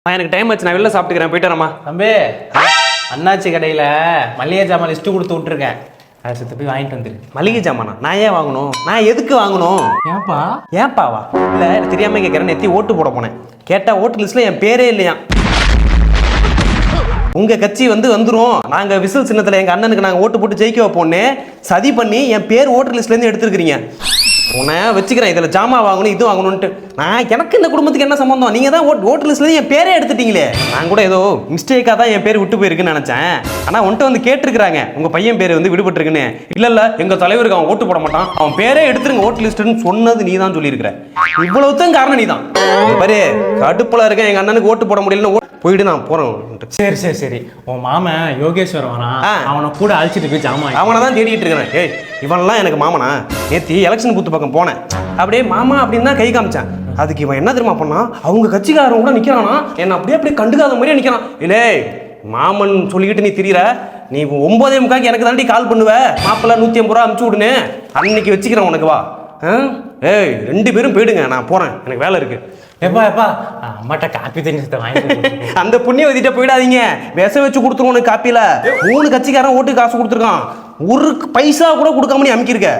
எனக்கு டைம் ஆச்சு, நான் வெளில சாப்பிட்டுக்கிறேன், போயிட்டு வரேம்மா. தம்பி, அண்ணாச்சி கடையில் மளிகை ஜாமான் லிஸ்ட்டு கொடுத்து விட்ருக்கேன், அதை சுற்றி போய் வாங்கிட்டு வந்துரு. மளிகை ஜாமானா? நான் ஏன் வாங்கணும்? நான் எதுக்கு வாங்கணும்? ஏன்பா? ஏன்பாவா? இல்லை, எனக்கு தெரியாமல் கேட்குறேன். நெத்தி ஓட்டு போட போனேன், கேட்டால் ஓட்டு லிஸ்ட்டில் என் பேரே இல்லையா. உங்கள் கட்சி வந்துடும், நாங்கள் விசில் சின்னத்தில் எங்கள் அண்ணனுக்கு நாங்கள் ஓட்டு போட்டு ஜெயிக்க வைப்போன்னு சதி பண்ணி என் பேர் ஓட்டு லிஸ்ட்லேருந்து எடுத்துருக்கிறீங்க. உன்னை வச்சுக்கிறேன், இதில் ஜாமா வாங்கணும் இது வாங்கணும்ன்ட்டு. எனக்கு இந்த குடும்பத்துக்கு என்ன சம்பந்தம்? நீங்கள் தான் ஓட்டு லிஸ்ட்லேருந்து என் பேரே எடுத்துட்டீங்களே. நான் கூட ஏதோ மிஸ்டேக்காக தான் என் பேர் விட்டு போயிருக்குன்னு நினச்சேன். ஆனால் உன்ட்டு கேட்டிருக்கிறாங்க உங்கள் பையன் பேர் விடுபட்டுருக்குன்னு. இல்லை எங்கள் தலைவருக்கு அவன் ஓட்டு போட மாட்டான், அவன் பேரே எடுத்துருங்க ஓட்டு லிஸ்ட்டுன்னு சொன்னது நீ தான் சொல்லியிருக்கிற. இவ்வளவுதான் காரணம் நீ தான். பாரு, கடுப்பில் இருக்கேன், எங்கள் அண்ணனுக்கு ஓட்டு போட முடியலன்னு போயிட்டு நான் போகிறேன். சரி சரி சரி, உன் மாமன் யோகேஸ்வரன் வரான், அவனை கூட அழைச்சிட்டு போய் ஜாமான். அவனை தான் தேடிட்டு இருக்கிறேன். ஏய், இவன்லாம் எனக்கு மாமனா? நேற்று எலெக்ஷன் பூத்து பக்கம் போனேன், அப்படியே மாமா அப்படின்னு தான் கை காமிச்சேன். அதுக்கு இவன் என்ன தெரியுமா பண்ணா, அவங்க கட்சிக்காரன் கூட நிற்கிறானா, என்ன அப்படியே கண்டுக்காத மாதிரியே நிற்கிறான். இல்லை மாமன் சொல்லிக்கிட்டு நீ திரியிற, நீ 9:45 எனக்கு தாண்டி கால் பண்ணுவ, மாப்பிள்ள 150 ரூபா அனுப்பிச்சு விடுன்னு, அன்னைக்கு வச்சுக்கிறேன் உனக்கு. வா. ஏய், 2 பேரும் போயிடுங்க, நான் போகிறேன், எனக்கு வேலை இருக்கு. எப்பா எப்பா, அம்மாட்ட காப்பி தண்ணி வாங்கி. அந்த புண்ணியவதிட்ட போயிடாதீங்க, விச வச்சு கொடுத்துருவோம் உனக்கு. காப்பியில் 3 கட்சிக்காரன் ஓட்டு காசு கொடுத்துருக்கான், ஒரு பைசா கூட கொடுக்காம நீ அமுக்கியிருக்க.